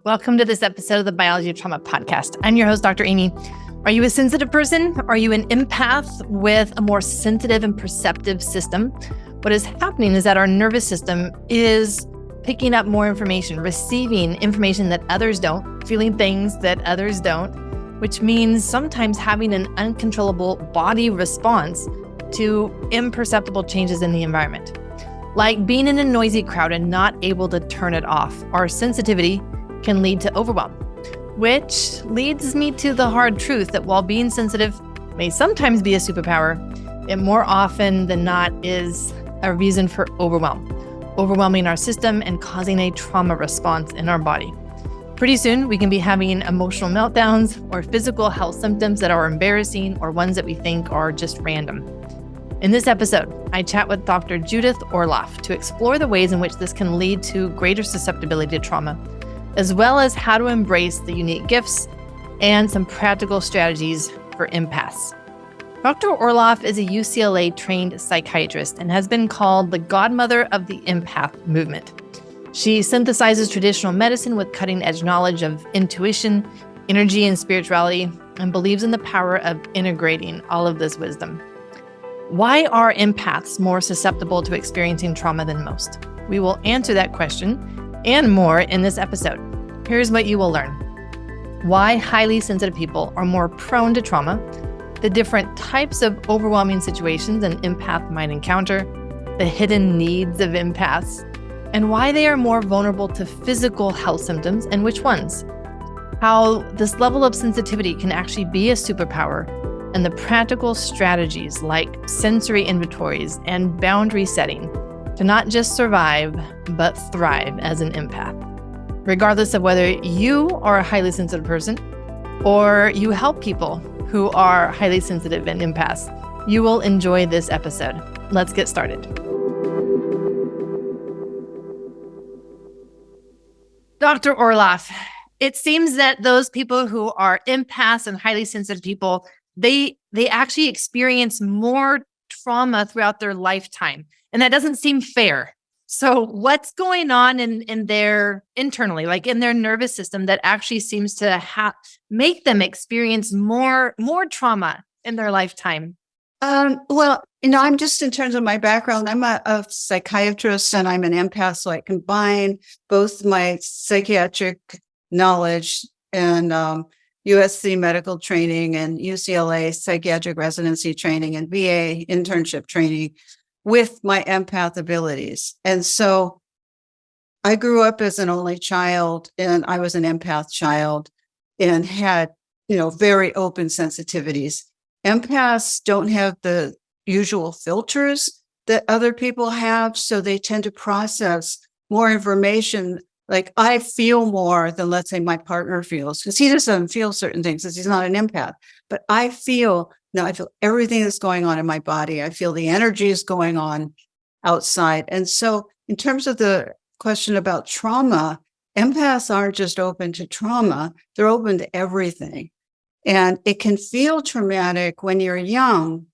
Welcome to this episode of the Biology of Trauma podcast. I'm your host, Dr. Aimie. Are you a sensitive person? Are you an empath with a more sensitive and perceptive system? What is happening is that our nervous system is picking up more information, receiving information that others don't, feeling things that others don't, which means sometimes having an uncontrollable body response to imperceptible changes in the environment. Like being in a noisy crowd and not able to turn it off. Our sensitivity can lead to overwhelm, which leads me to the hard truth that while being sensitive may sometimes be a superpower, it more often than not is a reason for overwhelm, overwhelming our system and causing a trauma response in our body. Pretty soon, we can be having emotional meltdowns or physical health symptoms that are embarrassing or ones that we think are just random. In this episode, I chat with Dr. Judith Orloff to explore the ways in which this can lead to greater susceptibility to trauma, as well as how to embrace the unique gifts and some practical strategies for empaths. Dr. Orloff is a UCLA-trained psychiatrist and has been called the godmother of the empath movement. She synthesizes traditional medicine with cutting-edge knowledge of intuition, energy, and spirituality, and believes in the power of integrating all of this wisdom. Why are empaths more susceptible to experiencing trauma than most? We will answer that question and more in this episode. Here's what you will learn. Why highly sensitive people are more prone to trauma, the different types of overwhelming situations an empath might encounter, the hidden needs of empaths, and why they are more vulnerable to physical health symptoms and which ones. How this level of sensitivity can actually be a superpower, and the practical strategies like sensory inventories and boundary setting to not just survive, but thrive as an empath. Regardless of whether you are a highly sensitive person or you help people who are highly sensitive and empaths, you will enjoy this episode. Let's get started. Dr. Orloff, it seems that those people who are empaths and highly sensitive people, they actually experience more trauma throughout their lifetime. And that doesn't seem fair. So what's going on in their internally, like in their nervous system that actually seems to make them experience more trauma in their lifetime? I'm just in terms of my background, I'm a psychiatrist and I'm an empath. So I combine both my psychiatric knowledge and USC medical training and UCLA psychiatric residency training and VA internship training with my empath abilities. And so I grew up as an only child and I was an empath child and had, very open sensitivities. Empaths don't have the usual filters that other people have, so they tend to process more information. Like I feel more than, let's say, my partner feels, because he just doesn't feel certain things because he's not an empath. But I feel everything that's going on in my body. I feel the energy is going on outside. And so in terms of the question about trauma, empaths aren't just open to trauma, they're open to everything. And it can feel traumatic when you're young,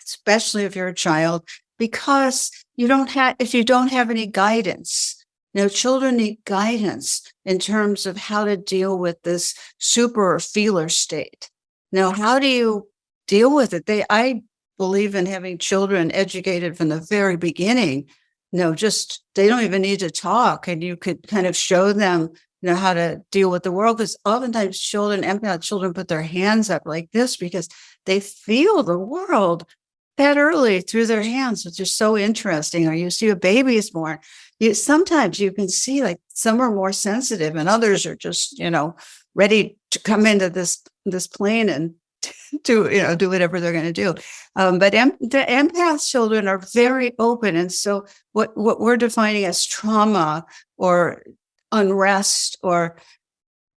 especially if you're a child, because if you don't have any guidance. Children need guidance in terms of how to deal with this super or feeler state. Now, how do you deal with it? I believe in having children educated from the very beginning. They don't even need to talk, and you could kind of show them, how to deal with the world. Because oftentimes empath children put their hands up like this because they feel the world that early through their hands, which is so interesting. Or you see a baby is born. Sometimes you can see like some are more sensitive and others are just, ready to come into this plane and do whatever they're going to do. But the empath children are very open. And so what we're defining as trauma or unrest or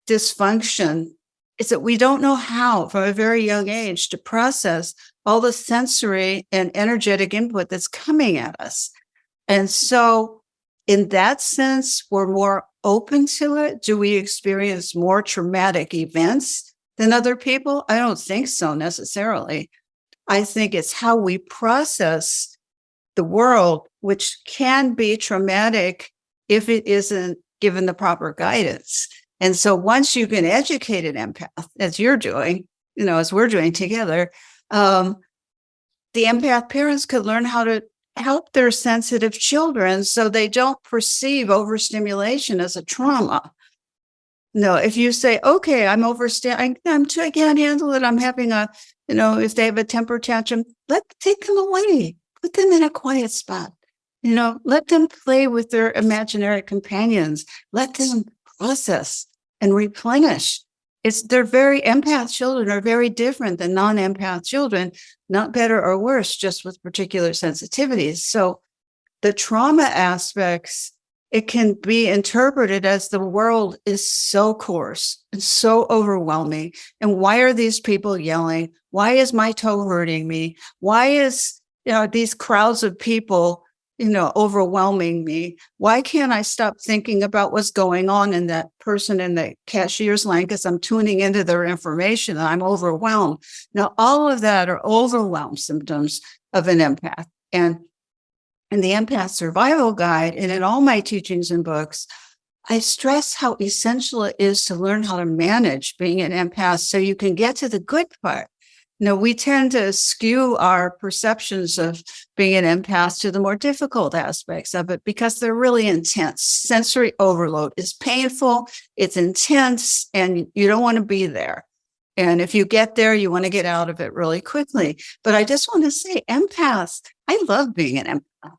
dysfunction is that we don't know how from a very young age to process all the sensory and energetic input that's coming at us. And so in that sense, we're more open to it. Do we experience more traumatic events than other people? I don't think so necessarily. I think it's how we process the world, which can be traumatic if it isn't given the proper guidance. And so once you can educate an empath, as you're doing, as we're doing together, the empath parents could learn how to help their sensitive children so they don't perceive overstimulation as a trauma. No, if you say, okay, I can't handle it. I'm having if they have a temper tantrum, take them away, put them in a quiet spot. Let them play with their imaginary companions. Let them process and replenish. Empath children are very different than non-empath children, not better or worse, just with particular sensitivities. So the trauma aspects, it can be interpreted as the world is so coarse and so overwhelming. And why are these people yelling? Why is my toe hurting me? Why is, these crowds of people, overwhelming me? Why can't I stop thinking about what's going on in that person in the cashier's line because I'm tuning into their information and I'm overwhelmed? Now, all of that are overwhelm symptoms of an empath. And in the Empath Survival Guide, and in all my teachings and books, I stress how essential it is to learn how to manage being an empath so you can get to the good part. We tend to skew our perceptions of being an empath to the more difficult aspects of it because they're really intense. Sensory overload is painful, it's intense, and you don't want to be there. And if you get there, you want to get out of it really quickly. But I just want to say, empaths, I love being an empath.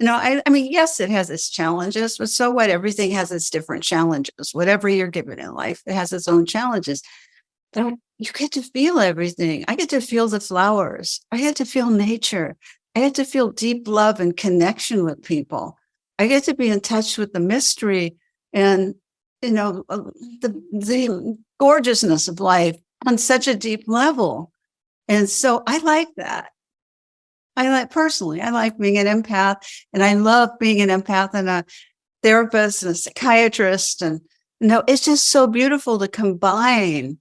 I mean, yes, it has its challenges, but so what? Everything has its different challenges. Whatever you're given in life, it has its own challenges. But you get to feel everything. I get to feel the flowers. I get to feel nature. I get to feel deep love and connection with people. I get to be in touch with the mystery and, the gorgeousness of life on such a deep level. And so I like that. I like being an empath, and I love being an empath and a therapist and a psychiatrist. And it's just so beautiful to combine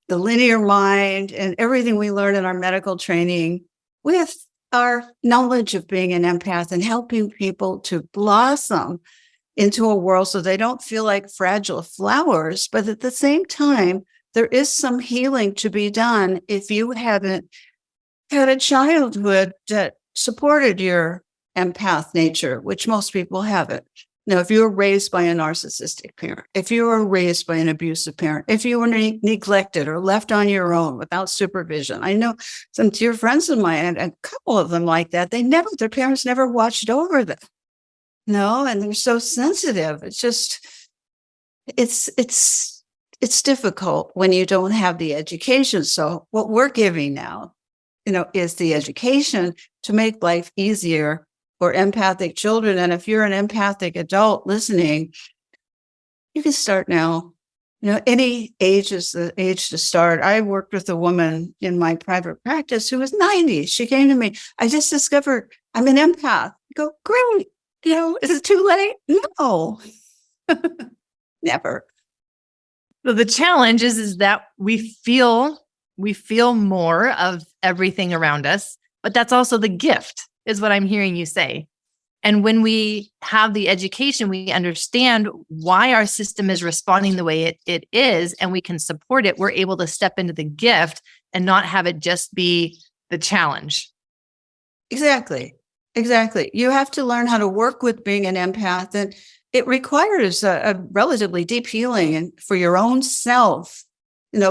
the linear mind and everything we learn in our medical training with our knowledge of being an empath and helping people to blossom into a world so they don't feel like fragile flowers. But at the same time, there is some healing to be done if you haven't had a childhood that supported your empath nature, which most people haven't. Now, if you were raised by a narcissistic parent, if you were raised by an abusive parent, if you were neglected or left on your own without supervision, I know some dear friends of mine, and a couple of them like that, their parents never watched over them. And they're so sensitive. It's just, it's difficult when you don't have the education. So what we're giving now, is the education to make life easier for empathic children. And if you're an empathic adult listening, you can start now. Any age is the age to start. I worked with a woman in my private practice who was 90. She came to me. I just discovered I'm an empath. I go, great. Is it too late? No, never. So the challenge is that we feel more of everything around us, but that's also the gift, is what I'm hearing you say. And when we have the education, we understand why our system is responding the way it is, and we can support it. We're able to step into the gift and not have it just be the challenge. Exactly. You have to learn how to work with being an empath, and it requires a relatively deep healing and for your own self.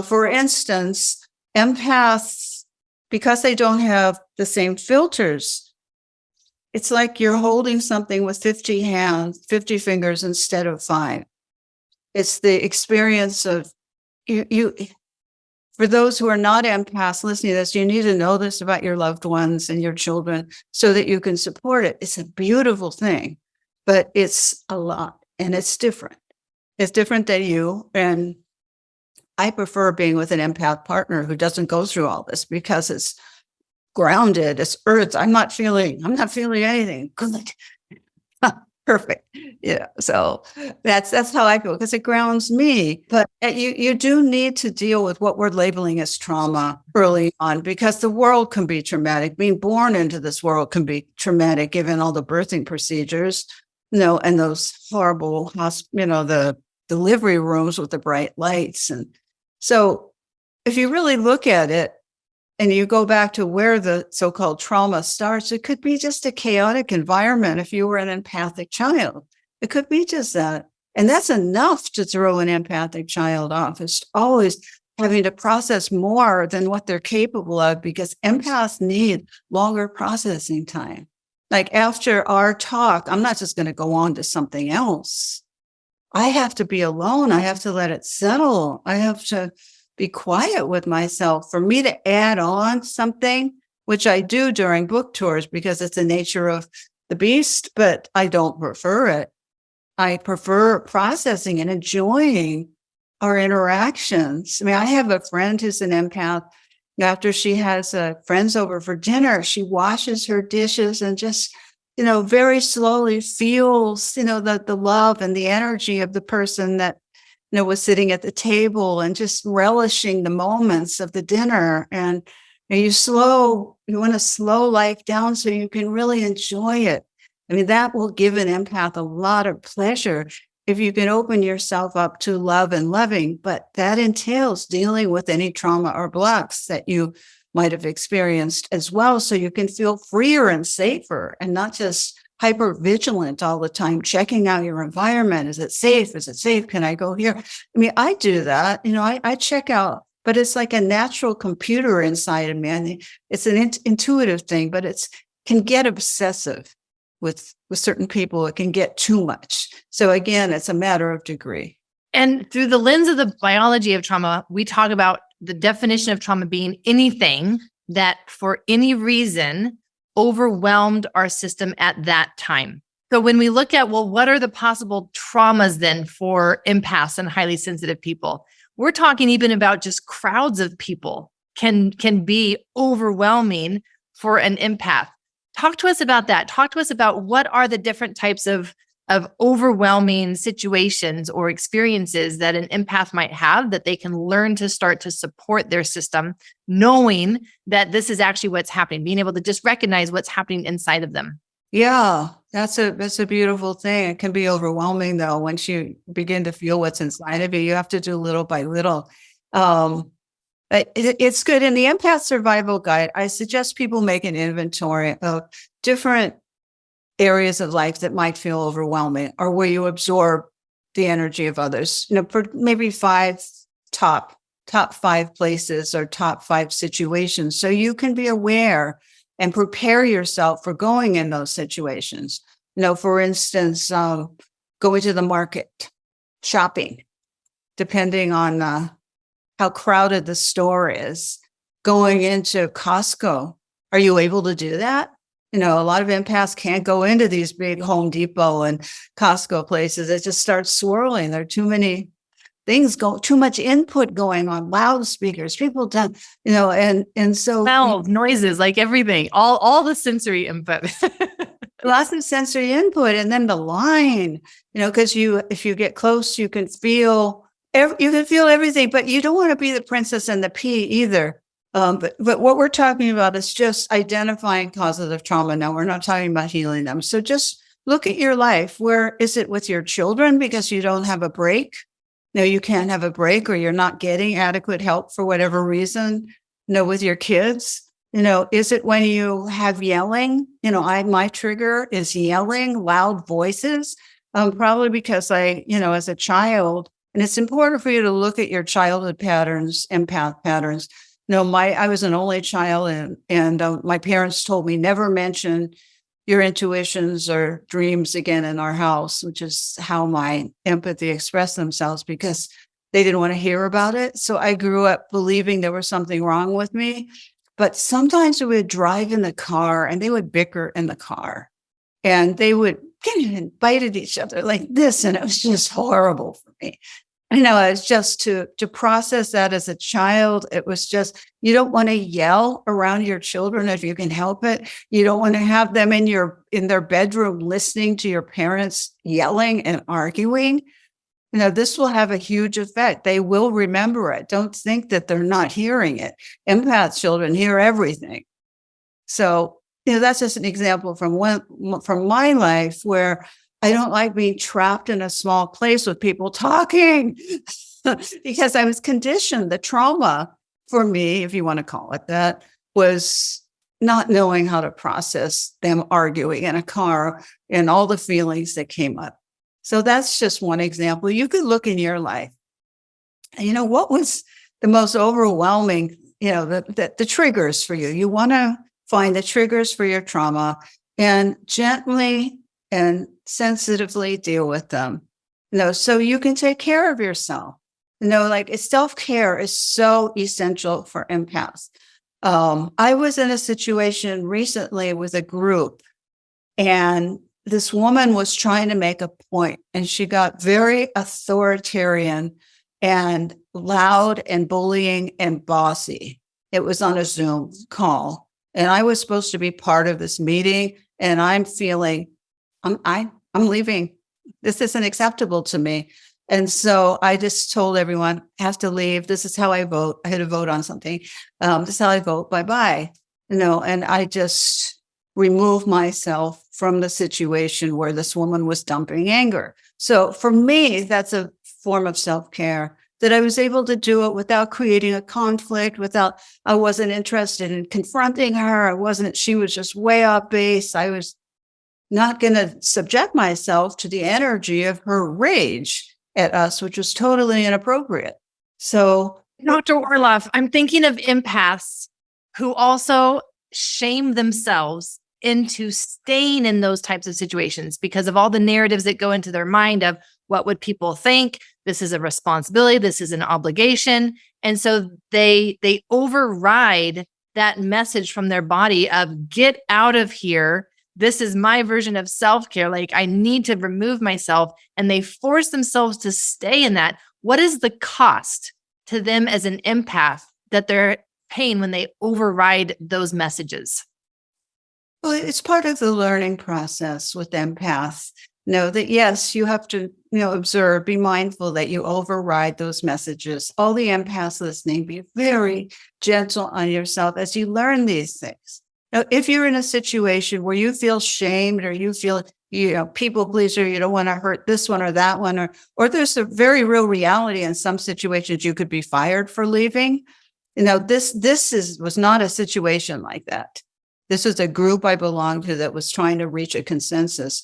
For instance, empaths, because they don't have the same filters, it's like you're holding something with 50 fingers instead of 5. It's the experience of you. For those who are not empaths listening to this, you need to know this about your loved ones and your children so that you can support it. It's a beautiful thing, but it's a lot and it's different. It's different than you. And I prefer being with an empath partner who doesn't go through all this because it's grounded, it's earth. I'm not feeling anything. Good. Perfect. So that's how I feel, because it grounds me. But you do need to deal with what we're labeling as trauma early on, because the world can be traumatic. Being born into this world can be traumatic, given all the birthing procedures. and those horrible the delivery rooms with the bright lights. And so if you really look at it and you go back to where the so-called trauma starts, it could be just a chaotic environment. If you were an empathic child, it could be just that. And that's enough to throw an empathic child off. It's always having to process more than what they're capable of, because empaths need longer processing time. Like after our talk, I'm not just going to go on to something else. I have to be alone. I have to let it settle. I have to be quiet with myself. For me to add on something, which I do during book tours because it's the nature of the beast, but I don't prefer it. I prefer processing and enjoying our interactions. I mean, I have a friend who's an empath. After she has friends over for dinner, she washes her dishes and just, very slowly feels, the love and the energy of the person that, was sitting at the table, and just relishing the moments of the dinner. And you want to slow life down so you can really enjoy it. I mean, that will give an empath a lot of pleasure if you can open yourself up to love and loving, but that entails dealing with any trauma or blocks that you might have experienced as well, so you can feel freer and safer and not just hyper vigilant all the time, checking out your environment. Is it safe? Is it safe? Can I go here? I mean, I do that. I check out, but it's like a natural computer inside of me. It's an intuitive thing, but it can get obsessive. With certain people, it can get too much. So again, it's a matter of degree. And through the lens of the biology of trauma, we talk about the definition of trauma being anything that for any reason overwhelmed our system at that time. So when we look at, well, what are the possible traumas then for empaths and highly sensitive people? We're talking even about just crowds of people can be overwhelming for an empath. Talk to us about that. Talk to us about what are the different types of overwhelming situations or experiences that an empath might have that they can learn to start to support their system, knowing that this is actually what's happening, being able to just recognize what's happening inside of them. Yeah, that's a beautiful thing. It can be overwhelming though. Once you begin to feel what's inside of you, you have to do little by little. It's good. In the Empath Survival Guide, I suggest people make an inventory of different areas of life that might feel overwhelming, or where you absorb the energy of others. For maybe top 5 places or top 5 situations, so you can be aware and prepare yourself for going in those situations. For instance, going to the market, shopping, depending on how crowded the store is, going into Costco. Are you able to do that? A lot of empaths can't go into these big Home Depot and Costco places. It just starts swirling. There are too many things too much input going on, loudspeakers, people done, and so smells, noises, like everything, all the sensory input. Lots of sensory input. And then the line, because if you get close, you can feel everything, but you don't want to be the princess and the pea either. But what we're talking about is just identifying causes of trauma. Now, we're not talking about healing them. So just look at your life. Where is it with your children because you don't have a break? No, you can't have a break, or you're not getting adequate help for whatever reason. With your kids, is it when you have yelling? My trigger is yelling, loud voices, probably because as a child, and it's important for you to look at your childhood patterns, empath patterns. I was an only child, and my parents told me never mention your intuitions or dreams again in our house, which is how my empathy expressed themselves, because they didn't want to hear about it. So I grew up believing there was something wrong with me. But sometimes we would drive in the car and they would bicker in the car, and they would get and bite at each other like this. And it was just horrible for me. It's just to process that as a child. It was just, you don't want to yell around your children if you can help it. You don't want to have them in their bedroom listening to your parents yelling and arguing. This will have a huge effect. They will remember it. Don't think that they're not hearing it. Empath children hear everything. So, that's just an example from my life where I don't like being trapped in a small place with people talking because I was conditioned. The trauma for me, if you want to call it that, was not knowing how to process them arguing in a car and all the feelings that came up. So that's just one example. You could look in your life. And what was the most overwhelming, the triggers for you? You want to find the triggers for your trauma and gently and sensitively deal with them, so you can take care of yourself. Like self-care is so essential for empaths. I was in a situation recently with a group, and this woman was trying to make a point, and she got very authoritarian and loud and bullying and bossy. It was on a Zoom call, and I was supposed to be part of this meeting, and I'm feeling, I'm leaving. This isn't acceptable to me. And so I just told everyone, have to leave. This is how I vote. I had to vote on something. This is how I vote. Bye-bye. And I just removed myself from the situation where this woman was dumping anger. So for me, that's a form of self-care, that I was able to do it without creating a conflict, I wasn't interested in confronting her. She was just way off base. I was not going to subject myself to the energy of her rage at us, which was totally inappropriate. So, Dr. Orloff, I'm thinking of empaths who also shame themselves into staying in those types of situations because of all the narratives that go into their mind of what would people think? This is a responsibility. This is an obligation. And so they override that message from their body of get out of here. This is my version of self-care. Like I need to remove myself, and they force themselves to stay in that. What is the cost to them as an empath that they're paying when they override those messages? Well, it's part of the learning process with empaths. Know that, yes, you have to, observe, be mindful that you override those messages. All the empaths listening, be very gentle on yourself as you learn these things. Now, if you're in a situation where you feel shamed or you feel, people pleaser, you don't want to hurt this one or that one, or there's a very real reality in some situations you could be fired for leaving. This was not a situation like that. This was a group I belonged to that was trying to reach a consensus.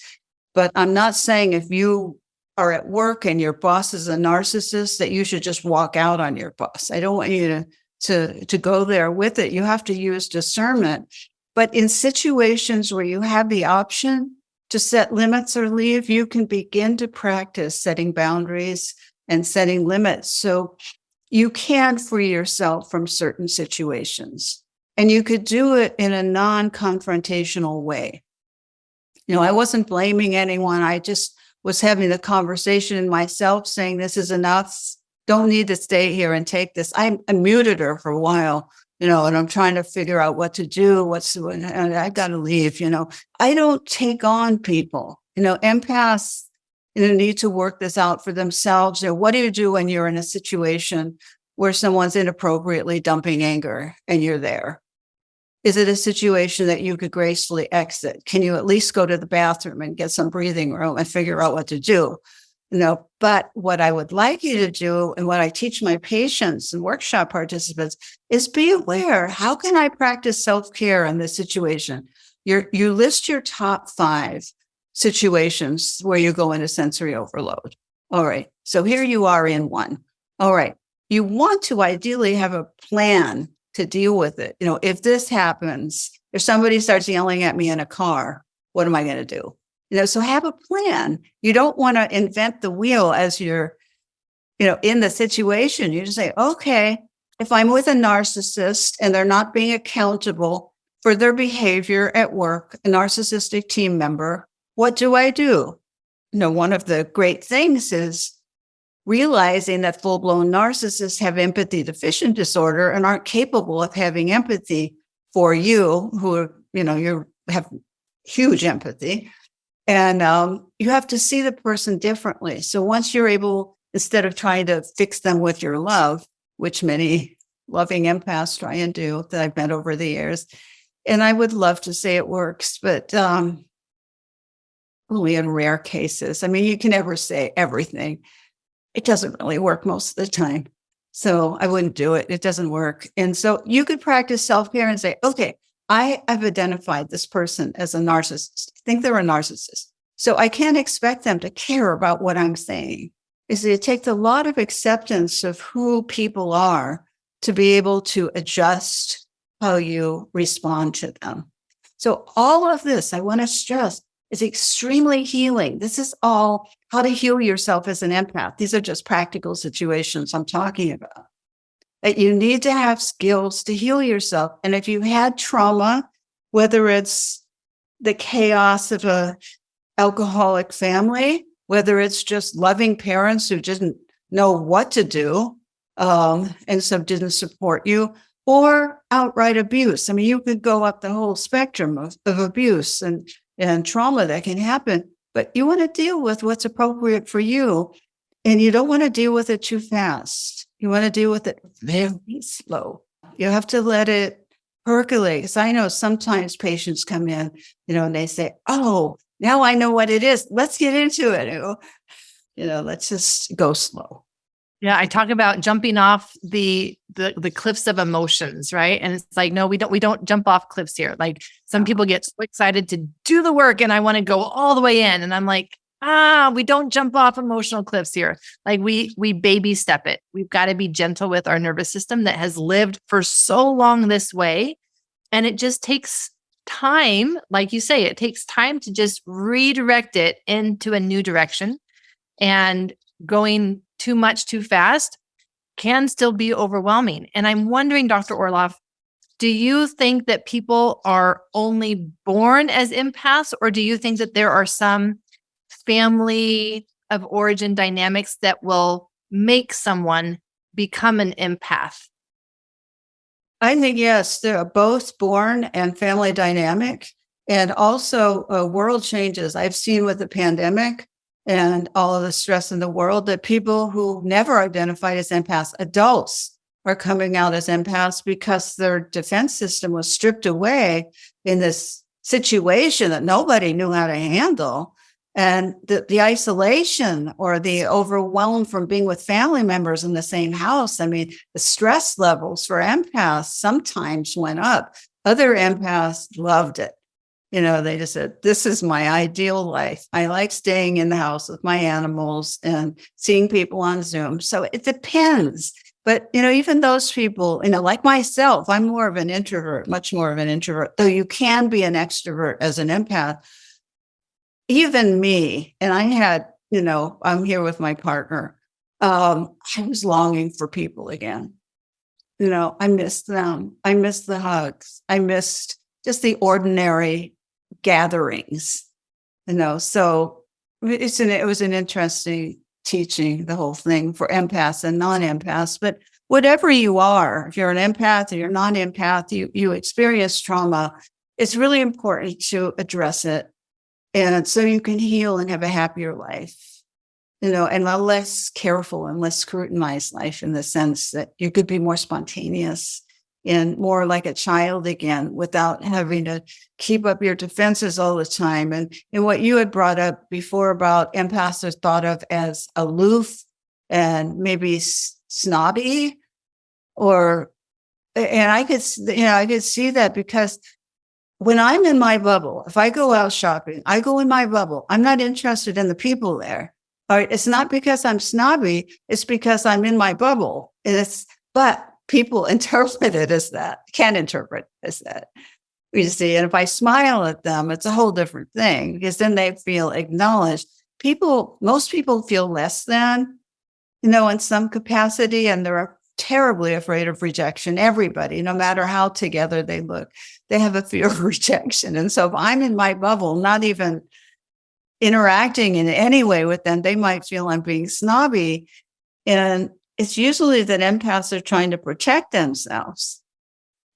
But I'm not saying if you are at work and your boss is a narcissist that you should just walk out on your boss. I don't want you to go there with it. You have to use discernment. But in situations where you have the option to set limits or leave, you can begin to practice setting boundaries and setting limits. So you can free yourself from certain situations. And you could do it in a non-confrontational way. I wasn't blaming anyone. I just was having the conversation in myself saying, this is enough. Don't need to stay here and take this. I muted her for a while, and I'm trying to figure out what to do. And I got to leave, I don't take on people, empaths, need to work this out for themselves. What do you do when you're in a situation where someone's inappropriately dumping anger and you're there? Is it a situation that you could gracefully exit? Can you at least go to the bathroom and get some breathing room and figure out what to do? But what I would like you to do, and what I teach my patients and workshop participants, is be aware. How can I practice self-care in this situation? You list your top 5 situations where you go into sensory overload. All right. So here you are in one. All right. You want to ideally have a plan to deal with it. If this happens, if somebody starts yelling at me in a car, what am I going to do? So have a plan. You don't want to invent the wheel as you're, in the situation. You just say, okay, if I'm with a narcissist and they're not being accountable for their behavior at work, a narcissistic team member, what do I do? One of the great things is realizing that full-blown narcissists have empathy deficient disorder and aren't capable of having empathy for you, who you have huge empathy. And you have to see the person differently. So once you're able, instead of trying to fix them with your love, which many loving empaths try and do that I've met over the years, and I would love to say it works, but only in rare cases. I mean, you can never say everything. It doesn't really work most of the time. So I wouldn't do it. It doesn't work. And so you could practice self-care and say, okay, I have identified this person as a narcissist. I think they're a narcissist. So I can't expect them to care about what I'm saying. It takes a lot of acceptance of who people are to be able to adjust how you respond to them. So all of this, I want to stress, is extremely healing. This is all how to heal yourself as an empath. These are just practical situations I'm talking about. That you need to have skills to heal yourself. And if you had trauma, whether it's the chaos of a alcoholic family, whether it's just loving parents who didn't know what to do, and so didn't support you, or outright abuse. I mean, you could go up the whole spectrum of abuse and trauma that can happen, but you want to deal with what's appropriate for you. And you don't want to deal with it too fast. You want to deal with it very slow. You have to let it percolate. Because I know sometimes patients come in, and they say, oh, now I know what it is. Let's get into it. Let's just go slow. Yeah, I talk about jumping off the cliffs of emotions, right? And it's like, no, we don't jump off cliffs here. Like some people get so excited to do the work and I want to go all the way in. And I'm like, we don't jump off emotional cliffs here. Like we baby step it. We've got to be gentle with our nervous system that has lived for so long this way. And it just takes time. Like you say, it takes time to just redirect it into a new direction. And going too much too fast can still be overwhelming. And I'm wondering, Dr. Orloff, do you think that people are only born as empaths, or do you think that there are some family of origin dynamics that will make someone become an empath? I think, yes, they're both born and family dynamic, and also world changes. I've seen with the pandemic and all of the stress in the world that people who never identified as empaths, adults, are coming out as empaths because their defense system was stripped away in this situation that nobody knew how to handle. And the isolation or the overwhelm from being with family members in the same house. I mean, the stress levels for empaths sometimes went up. Other empaths loved it. They just said, this is my ideal life. I like staying in the house with my animals and seeing people on Zoom. So it depends. But, even those people, like myself, I'm more of an introvert, much more of an introvert, though you can be an extrovert as an empath. Even me, and I had, I'm here with my partner. I was longing for people again. I missed them. I missed the hugs. I missed just the ordinary gatherings, so it was an interesting teaching, the whole thing for empaths and non-empaths. But whatever you are, if you're an empath or you're non-empath, you experience trauma, it's really important to address it. And so you can heal and have a happier life, and a less careful and less scrutinized life, in the sense that you could be more spontaneous and more like a child again, without having to keep up your defenses all the time. And what you had brought up before about empaths are thought of as aloof and maybe snobby, and I could see that, because when I'm in my bubble, if I go out shopping, I go in my bubble. I'm not interested in the people there. All right. It's not because I'm snobby. It's because I'm in my bubble. But people interpret it as that, can interpret it as that. You see, and if I smile at them, it's a whole different thing, because then they feel acknowledged. Most people feel less than, in some capacity, and they're terribly afraid of rejection. Everybody, no matter how together they look, they have a fear of rejection. And so if I'm in my bubble, not even interacting in any way with them, they might feel I'm being snobby. And it's usually that empaths are trying to protect themselves,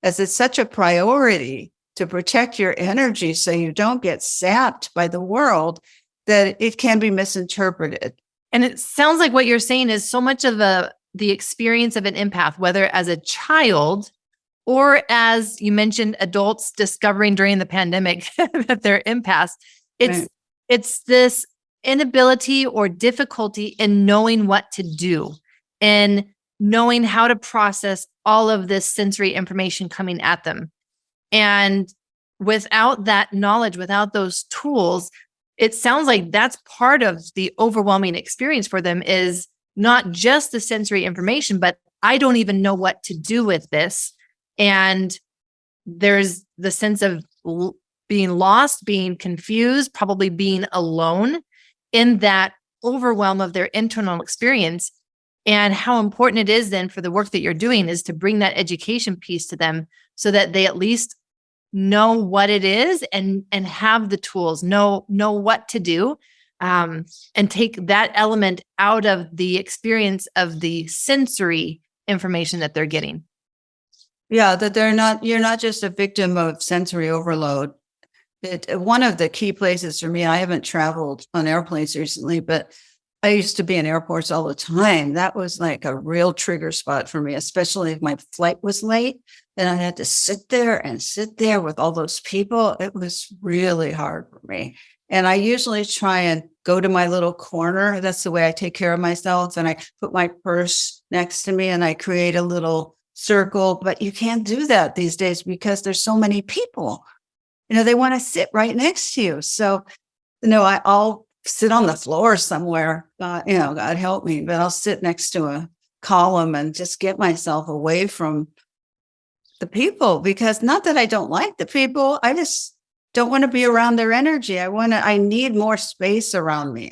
as it's such a priority to protect your energy so you don't get sapped by the world, that it can be misinterpreted. And it sounds like what you're saying is so much of the experience of an empath, whether as a child or as you mentioned, adults discovering during the pandemic that they're empaths, it's It's this inability or difficulty in knowing what to do and knowing how to process all of this sensory information coming at them. And without that knowledge, without those tools, it sounds like that's part of the overwhelming experience for them, is not just the sensory information, but I don't even know what to do with this. And there's the sense of being lost, being confused, probably being alone in that overwhelm of their internal experience. And how important it is then for the work that you're doing is to bring that education piece to them so that they at least know what it is and have the tools, know what to do, and take that element out of the experience of the sensory information that they're getting. Yeah, that you're not just a victim of sensory overload. One of the key places for me, I haven't traveled on airplanes recently, but I used to be in airports all the time. That was like a real trigger spot for me, especially if my flight was late and I had to sit there with all those people. It was really hard for me. And I usually try and go to my little corner. That's the way I take care of myself. And I put my purse next to me and I create a little circle. But you can't do that these days because there's so many people. They want to sit right next to you. So, I'll sit on the floor somewhere. God help me, but I'll sit next to a column and just get myself away from the people, because not that I don't like the people, I just don't want to be around their energy. I need more space around me.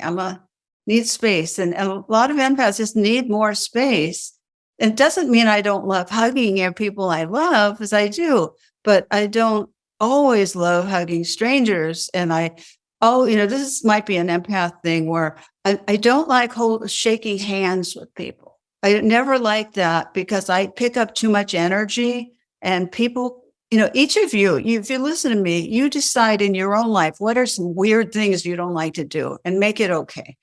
Need space. And a lot of empaths just need more space. It doesn't mean I don't love hugging people I love, as I do, but I don't always love hugging strangers. And this might be an empath thing where I don't like shaking hands with people. I never like that because I pick up too much energy, and people, each of you, if you listen to me, you decide in your own life, what are some weird things you don't like to do, and make it okay.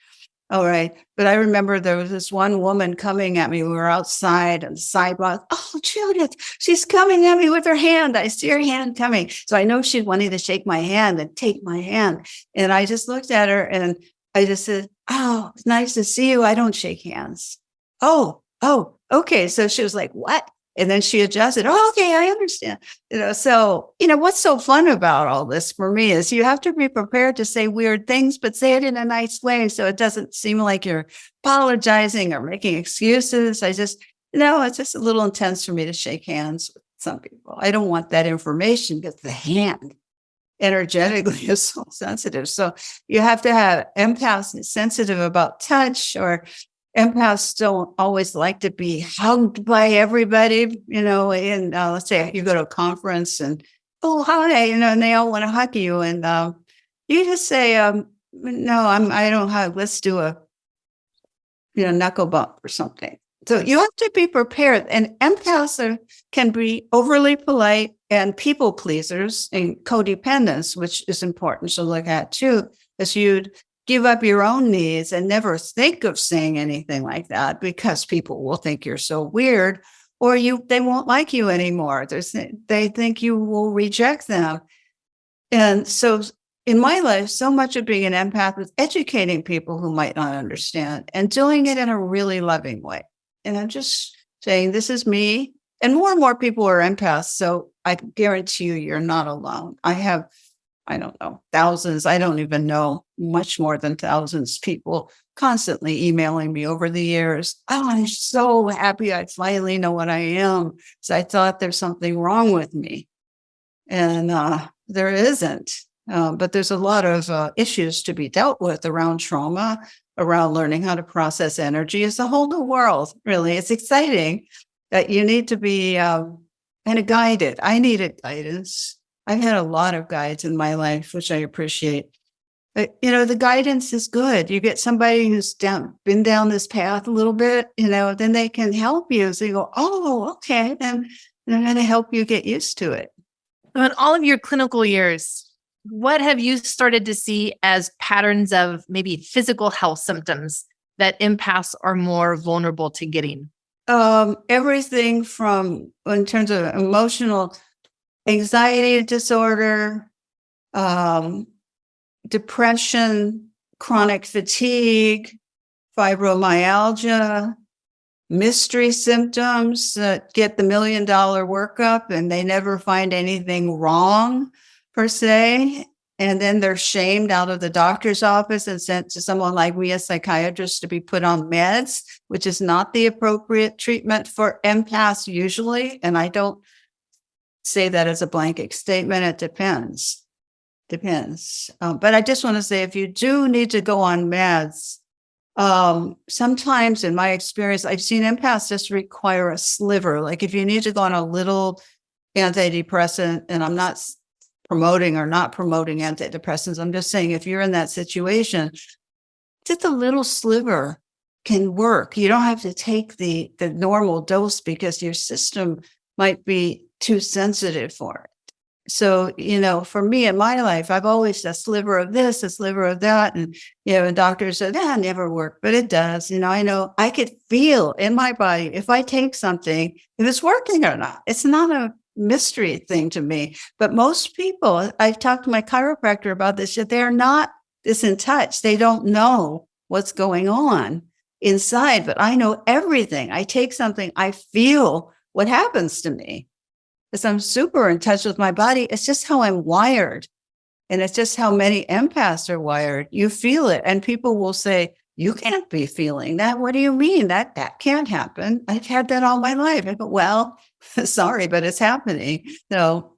All right. But I remember there was this one woman coming at me. We were outside on the sidewalk. Oh, Judith, she's coming at me with her hand. I see her hand coming. So I know she's wanting to shake my hand and take my hand. And I just looked at her and I just said, oh, it's nice to see you. I don't shake hands. Oh, okay. So she was like, what? And then she adjusted. Oh, okay, I understand. So, what's so fun about all this for me is you have to be prepared to say weird things, but say it in a nice way so it doesn't seem like you're apologizing or making excuses. it's just a little intense for me to shake hands with some people. I don't want that information because the hand energetically is so sensitive. So you have to have empaths sensitive about touch, or empaths don't always like to be hugged by everybody, and let's say you go to a conference and, oh, hi, and they all want to hug you. And you just say, no, I don't hug. Let's do a, knuckle bump or something. So you have to be prepared. And empaths can be overly polite and people pleasers and codependence, which is important to look at too, as you'd give up your own needs and never think of saying anything like that, because people will think you're so weird, or they won't like you anymore. They think you will reject them. And so in my life, so much of being an empath was educating people who might not understand and doing it in a really loving way. And I'm just saying, this is me. And more people are empaths. So I guarantee you're not alone. I don't know, thousands. I don't even know, much more than thousands people constantly emailing me over the years. Oh, I'm so happy I finally know what I am. So I thought there's something wrong with me. And there isn't. But there's a lot of issues to be dealt with around trauma, around learning how to process energy. It's a whole new world, really. It's exciting that you need to be kind of guided. I needed guidance. I've had a lot of guides in my life, which I appreciate. But, the guidance is good. You get somebody who's been down this path a little bit, then they can help you. So you go, oh, okay. Then they're going to help you get used to it. So in all of your clinical years, what have you started to see as patterns of maybe physical health symptoms that empaths are more vulnerable to getting? Everything from, in terms of emotional anxiety disorder, depression, chronic fatigue, fibromyalgia, mystery symptoms that get the $1 million workup and they never find anything wrong per se. And then they're shamed out of the doctor's office and sent to someone like me, a psychiatrist, to be put on meds, which is not the appropriate treatment for empaths usually. And I don't say that as a blanket statement. It depends. But I just want to say, if you do need to go on meds, sometimes in my experience, I've seen empaths just require a sliver. Like if you need to go on a little antidepressant, and I'm not promoting or not promoting antidepressants, I'm just saying if you're in that situation, just a little sliver can work. You don't have to take the normal dose because your system might be too sensitive for it. So, for me in my life, I've always a sliver of this, a sliver of that. And, and doctors said, that never worked, but it does. I know I could feel in my body if I take something, if it's working or not. It's not a mystery thing to me. But most people, I've talked to my chiropractor about this, that they're not this in touch. They don't know what's going on inside, but I know everything. I take something, I feel what happens to me. Because I'm super in touch with my body. It's just how I'm wired. And it's just how many empaths are wired. You feel it. And people will say, you can't be feeling that. What do you mean? That can't happen. I've had that all my life. I go, well, sorry, but it's happening. So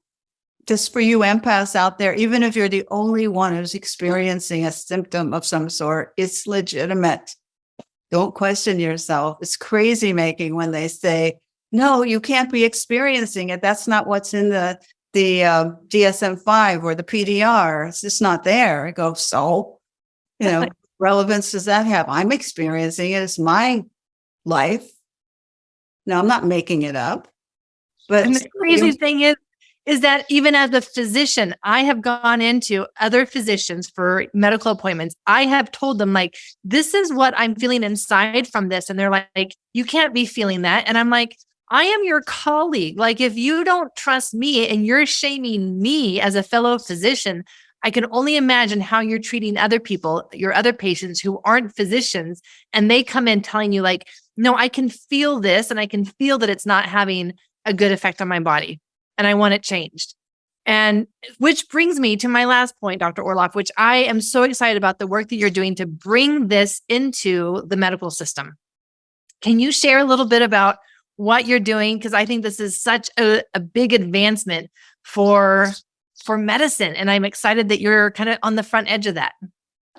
just for you empaths out there, even if you're the only one who's experiencing a symptom of some sort, it's legitimate. Don't question yourself. It's crazy making when they say, no, you can't be experiencing it. That's not what's in the DSM-5 or the PDR. It's just not there. I go, so, relevance does that have? I'm experiencing it. It's my life. No, I'm not making it up. But and the crazy thing is that even as a physician, I have gone into other physicians for medical appointments. I have told them, like, this is what I'm feeling inside from this. And they're like, you can't be feeling that. And I'm like, I am your colleague. Like, if you don't trust me and you're shaming me as a fellow physician, I can only imagine how you're treating other people, your other patients who aren't physicians, and they come in telling you like, no, I can feel this and I can feel that it's not having a good effect on my body and I want it changed. And which brings me to my last point, Dr. Orloff, which I am so excited about the work that you're doing to bring this into the medical system. Can you share a little bit about what you're doing? Because I think this is such a big advancement for medicine. And I'm excited that you're kind of on the front edge of that.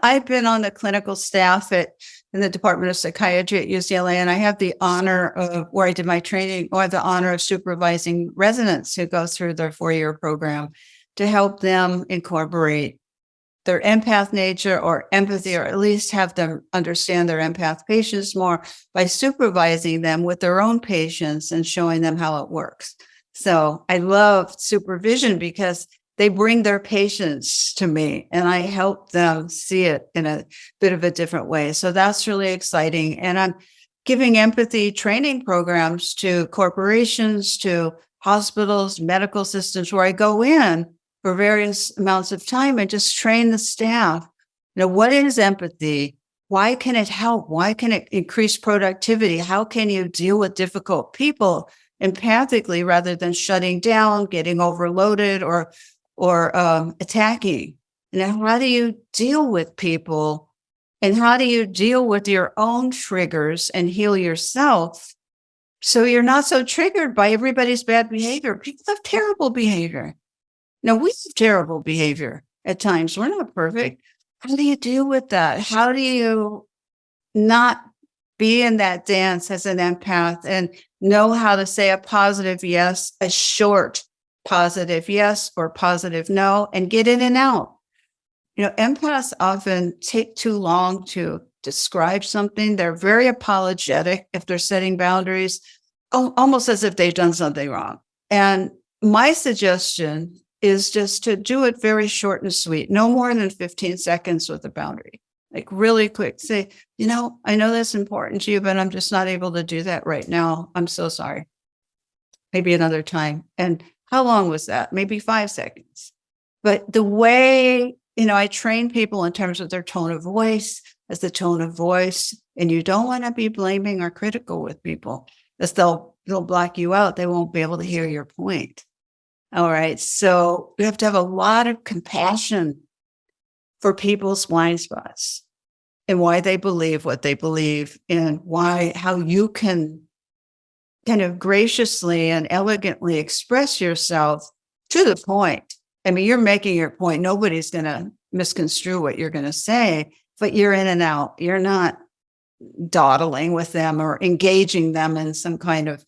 I've been on the clinical staff in the Department of Psychiatry at UCLA, and I have the honor of where I did my training, or the honor of supervising residents who go through their 4-year program to help them incorporate their empath nature or empathy, or at least have them understand their empath patients more by supervising them with their own patients and showing them how it works. So I love supervision because they bring their patients to me and I help them see it in a bit of a different way. So that's really exciting. And I'm giving empathy training programs to corporations, to hospitals, medical systems, where I go in for various amounts of time and just train the staff. What is empathy? Why can it help? Why can it increase productivity? How can you deal with difficult people empathically rather than shutting down, getting overloaded, or attacking? How do you deal with people? And how do you deal with your own triggers and heal yourself so you're not so triggered by everybody's bad behavior? People have terrible behavior. Now, we have terrible behavior at times. We're not perfect. How do you deal with that? How do you not be in that dance as an empath and know how to say a positive yes, a short positive yes or positive no, and get in and out? Empaths often take too long to describe something. They're very apologetic if they're setting boundaries, almost as if they've done something wrong. And my suggestion is just to do it very short and sweet, no more than 15 seconds with a boundary, like really quick. Say, I know that's important to you, but I'm just not able to do that right now. I'm so sorry. Maybe another time. And how long was that? Maybe 5 seconds. But the way I train people in terms of their tone of voice, as the tone of voice, and you don't want to be blaming or critical with people, as they'll block you out. They won't be able to hear your point. All right. So you have to have a lot of compassion for people's blind spots and why they believe what they believe, and how you can kind of graciously and elegantly express yourself to the point. I mean, you're making your point. Nobody's going to misconstrue what you're going to say, but you're in and out. You're not dawdling with them or engaging them in some kind of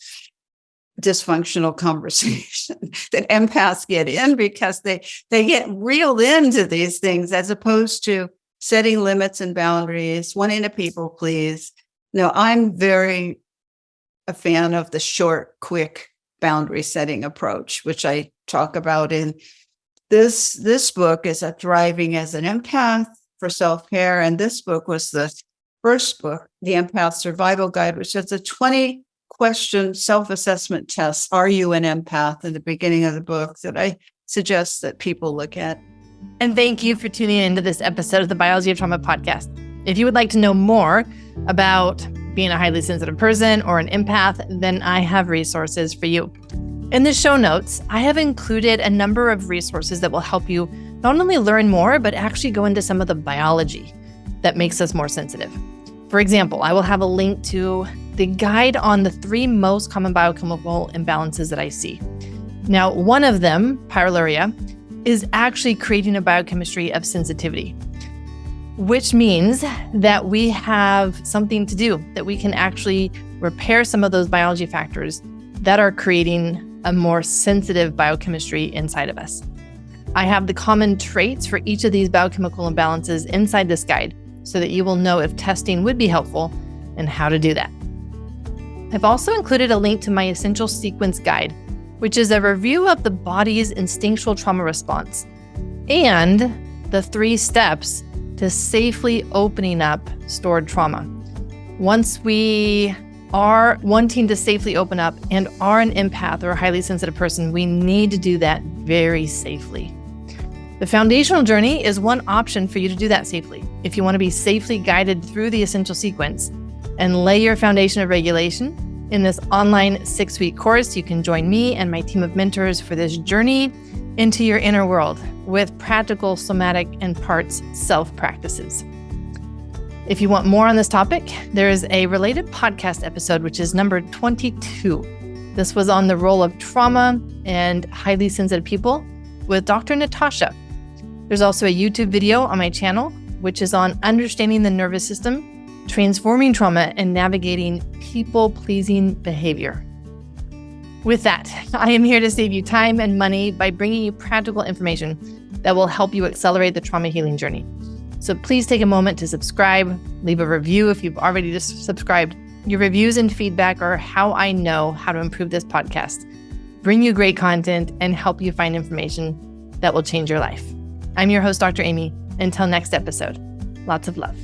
dysfunctional conversation that empaths get in, because they get reeled into these things, as opposed to setting limits and boundaries, wanting to people please. No, I'm very a fan of the short, quick boundary setting approach, which I talk about in this book, is Thriving as an Empath for Self-Care. And this book was the first book, The Empath Survival Guide, which is a 20-question self-assessment test. Are you an empath? In the beginning of the book, that I suggest that people look at. And thank you for tuning into this episode of the Biology of Trauma podcast. If you would like to know more about being a highly sensitive person or an empath, then I have resources for you. In the show notes, I have included a number of resources that will help you not only learn more, but actually go into some of the biology that makes us more sensitive. For example, I will have a link to the guide on the 3 most common biochemical imbalances that I see. Now, one of them, pyroluria, is actually creating a biochemistry of sensitivity, which means that we have something to do, that we can actually repair some of those biology factors that are creating a more sensitive biochemistry inside of us. I have the common traits for each of these biochemical imbalances inside this guide, so that you will know if testing would be helpful and how to do that. I've also included a link to my Essential Sequence Guide, which is a review of the body's instinctual trauma response and the 3 steps to safely opening up stored trauma. Once we are wanting to safely open up and are an empath or a highly sensitive person, we need to do that very safely. The foundational journey is one option for you to do that safely. If you want to be safely guided through the essential sequence and lay your foundation of regulation, in this online 6-week course, you can join me and my team of mentors for this journey into your inner world with practical somatic and parts self practices. If you want more on this topic, there is a related podcast episode, which is number 22. This was on the role of trauma and highly sensitive people with Dr. Natasha. There's also a YouTube video on my channel, which is on understanding the nervous system, transforming trauma, and navigating people-pleasing behavior. With that, I am here to save you time and money by bringing you practical information that will help you accelerate the trauma healing journey. So please take a moment to subscribe, leave a review if you've already just subscribed. Your reviews and feedback are how I know how to improve this podcast, bring you great content, and help you find information that will change your life. I'm your host, Dr. Aimie. Until next episode, lots of love.